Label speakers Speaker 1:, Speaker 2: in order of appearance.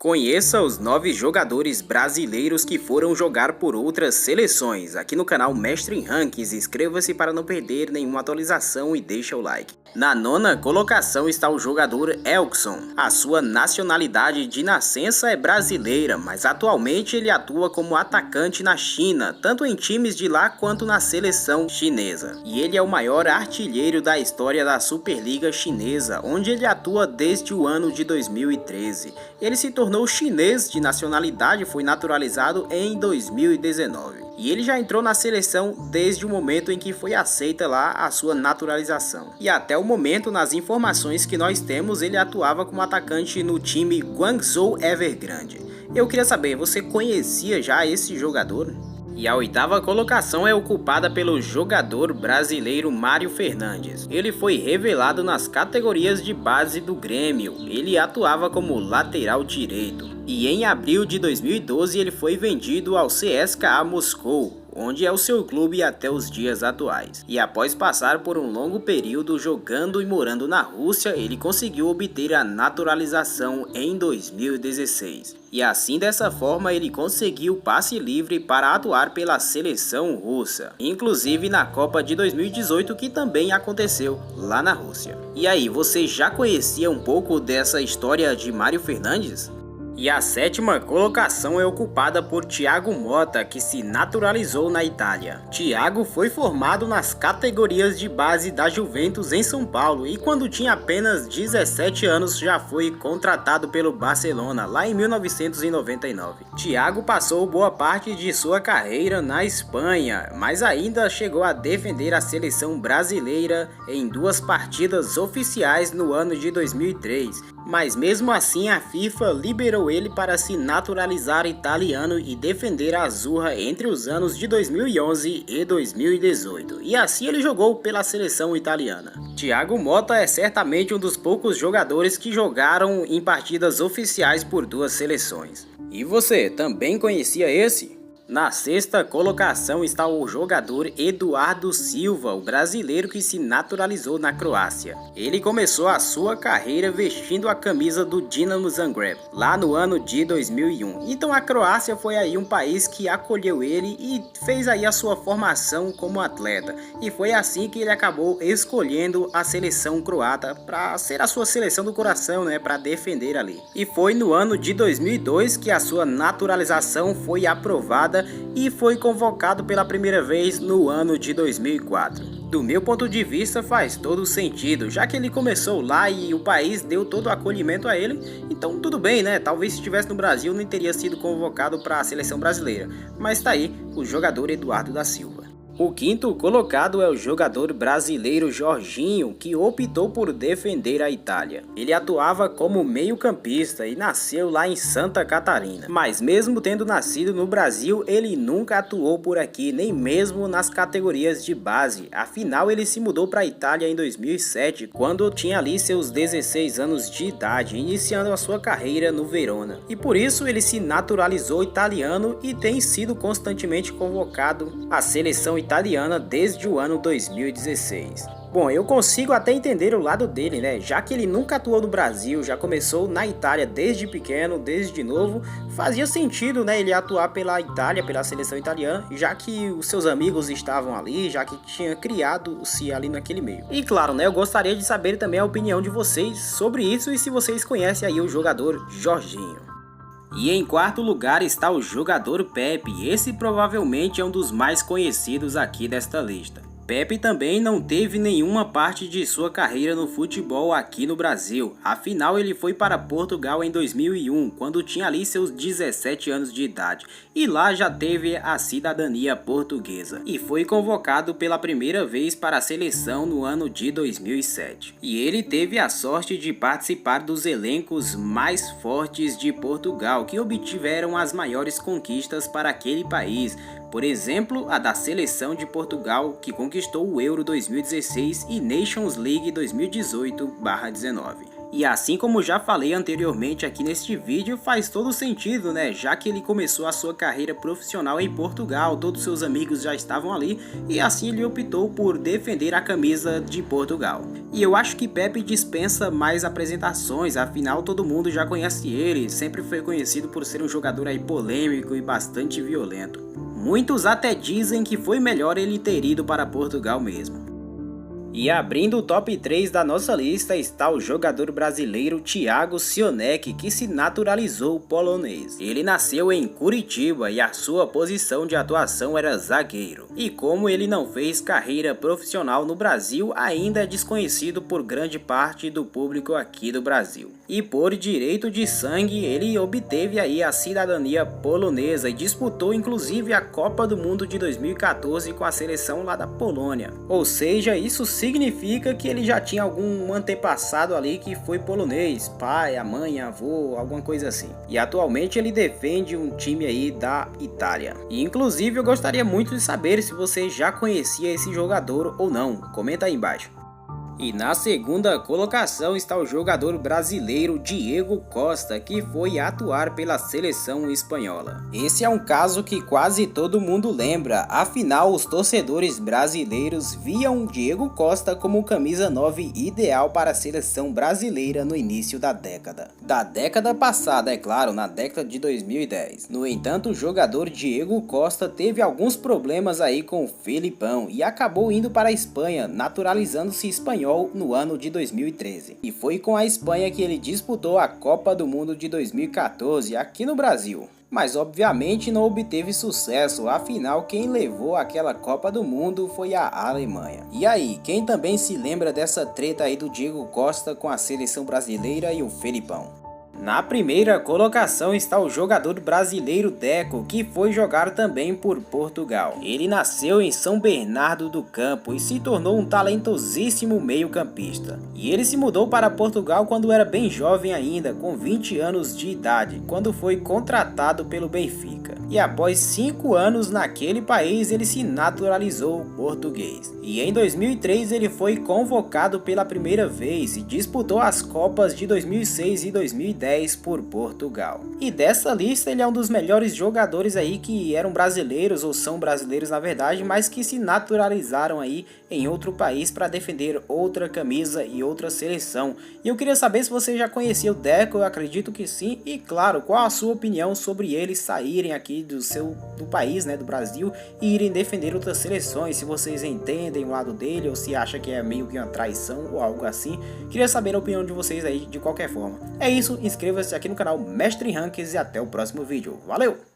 Speaker 1: Conheça os 9 jogadores brasileiros que foram jogar por outras seleções. Aqui no canal Mestre em Rankings, inscreva-se para não perder nenhuma atualização e deixa o like. Na 9ª colocação está o jogador Elkson. A sua nacionalidade de nascença é brasileira, mas atualmente ele atua como atacante na China, tanto em times de lá quanto na seleção chinesa. E ele é o maior artilheiro da história da Superliga Chinesa, onde ele atua desde o ano de 2013. Ele se tornou chinês de nacionalidade, foi naturalizado em 2019. E ele já entrou na seleção desde o momento em que foi aceita lá a sua naturalização. E até o momento, nas informações que nós temos, ele atuava como atacante no time Guangzhou Evergrande. Eu queria saber, você conhecia já esse jogador? E a 8ª colocação é ocupada pelo jogador brasileiro Mário Fernandes. Ele foi revelado nas categorias de base do Grêmio. Ele atuava como lateral direito. E em abril de 2012 ele foi vendido ao CSKA Moscou, onde é o seu clube até os dias atuais. E após passar por um longo período jogando e morando na Rússia, ele conseguiu obter a naturalização em 2016. E assim, dessa forma, ele conseguiu passe livre para atuar pela seleção russa, inclusive na Copa de 2018, que também aconteceu lá na Rússia. E aí, você já conhecia um pouco dessa história de Mário Fernandes? E a 7ª colocação é ocupada por Thiago Motta, que se naturalizou na Itália. Thiago foi formado nas categorias de base da Juventus em São Paulo e quando tinha apenas 17 anos já foi contratado pelo Barcelona, lá em 1999. Thiago passou boa parte de sua carreira na Espanha, mas ainda chegou a defender a seleção brasileira em 2 partidas oficiais no ano de 2003. Mas mesmo assim a FIFA liberou ele para se naturalizar italiano e defender a Azzurra entre os anos de 2011 e 2018. E assim ele jogou pela seleção italiana. Thiago Motta é certamente um dos poucos jogadores que jogaram em partidas oficiais por 2 seleções. E você, também conhecia esse? Na 6ª colocação está o jogador Eduardo Silva, o brasileiro que se naturalizou na Croácia. Ele começou a sua carreira vestindo a camisa do Dinamo Zagreb, lá no ano de 2001. Então a Croácia foi aí um país que acolheu ele e fez aí a sua formação como atleta. E foi assim que ele acabou escolhendo a seleção croata para ser a sua seleção do coração, né, para defender ali. E foi no ano de 2002 que a sua naturalização foi aprovada e foi convocado pela primeira vez no ano de 2004. Do meu ponto de vista faz todo sentido, já que ele começou lá e o país deu todo o acolhimento a ele, então tudo bem, né? Talvez se estivesse no Brasil não teria sido convocado para a seleção brasileira, mas tá aí o jogador Eduardo da Silva. O 5º colocado é o jogador brasileiro Jorginho, que optou por defender a Itália. Ele atuava como meio-campista e nasceu lá em Santa Catarina. Mas mesmo tendo nascido no Brasil, ele nunca atuou por aqui, nem mesmo nas categorias de base. Afinal, ele se mudou para a Itália em 2007, quando tinha ali seus 16 anos de idade, iniciando a sua carreira no Verona. E por isso ele se naturalizou italiano e tem sido constantemente convocado à seleção italiana desde o ano 2016. Bom, eu consigo até entender o lado dele, né? Já que ele nunca atuou no Brasil, já começou na Itália desde pequeno, desde novo, fazia sentido, né, ele atuar pela Itália, pela seleção italiana, já que os seus amigos estavam ali, já que tinha criado-se ali naquele meio. E claro, né, eu gostaria de saber também a opinião de vocês sobre isso e se vocês conhecem aí o jogador Jorginho. E em 4º lugar está o jogador Pepe, esse provavelmente é um dos mais conhecidos aqui desta lista. Pepe também não teve nenhuma parte de sua carreira no futebol aqui no Brasil, afinal ele foi para Portugal em 2001, quando tinha ali seus 17 anos de idade, e lá já teve a cidadania portuguesa, e foi convocado pela primeira vez para a seleção no ano de 2007. E ele teve a sorte de participar dos elencos mais fortes de Portugal, que obtiveram as maiores conquistas para aquele país, por exemplo, a da seleção de Portugal, que conquistou o Euro 2016 e Nations League 2018/19. E assim como já falei anteriormente aqui neste vídeo, faz todo sentido, né? Já que ele começou a sua carreira profissional em Portugal, todos seus amigos já estavam ali e assim ele optou por defender a camisa de Portugal. E eu acho que Pepe dispensa mais apresentações, afinal todo mundo já conhece ele, sempre foi conhecido por ser um jogador aí polêmico e bastante violento. Muitos até dizem que foi melhor ele ter ido para Portugal mesmo. E abrindo o top 3 da nossa lista está o jogador brasileiro Thiago Sionek, que se naturalizou polonês. Ele nasceu em Curitiba e a sua posição de atuação era zagueiro. E como ele não fez carreira profissional no Brasil, ainda é desconhecido por grande parte do público aqui do Brasil. E por direito de sangue, ele obteve aí a cidadania polonesa e disputou inclusive a Copa do Mundo de 2014 com a seleção lá da Polônia. Ou seja, isso significa que ele já tinha algum antepassado ali que foi polonês, pai, a mãe, avô, alguma coisa assim. E atualmente ele defende um time aí da Itália. E inclusive eu gostaria muito de saber se você já conhecia esse jogador ou não. Comenta aí embaixo. E na segunda colocação está o jogador brasileiro Diego Costa, que foi atuar pela seleção espanhola. Esse é um caso que quase todo mundo lembra, afinal os torcedores brasileiros viam Diego Costa como camisa 9 ideal para a seleção brasileira no início da década. Da década passada, é claro, na década de 2010. No entanto, o jogador Diego Costa teve alguns problemas aí com o Felipão e acabou indo para a Espanha, naturalizando-se espanhol no ano de 2013. E foi com a Espanha que ele disputou a Copa do Mundo de 2014 aqui no Brasil. Mas obviamente não obteve sucesso, afinal quem levou aquela Copa do Mundo foi a Alemanha. E aí, quem também se lembra dessa treta aí do Diego Costa com a seleção brasileira e o Felipão? Na primeira colocação está o jogador brasileiro Deco, que foi jogar também por Portugal. Ele nasceu em São Bernardo do Campo e se tornou um talentosíssimo meio-campista. E ele se mudou para Portugal quando era bem jovem ainda, com 20 anos de idade, quando foi contratado pelo Benfica. E após 5 anos naquele país, ele se naturalizou português. E em 2003 ele foi convocado pela primeira vez e disputou as Copas de 2006 e 2010 por Portugal. E dessa lista ele é um dos melhores jogadores aí que eram brasileiros ou são brasileiros na verdade, mas que se naturalizaram aí em outro país para defender outra camisa e outra seleção. E eu queria saber se você já conhecia o Deco, eu acredito que sim, e claro, qual a sua opinião sobre eles saírem aqui do país, né, do Brasil, e irem defender outras seleções, se vocês entendem o lado dele ou se acha que é meio que uma traição ou algo assim. Queria saber a opinião de vocês aí de qualquer forma. É isso, inscreva-se aqui no canal Mestre em Rankings e até o próximo vídeo. Valeu!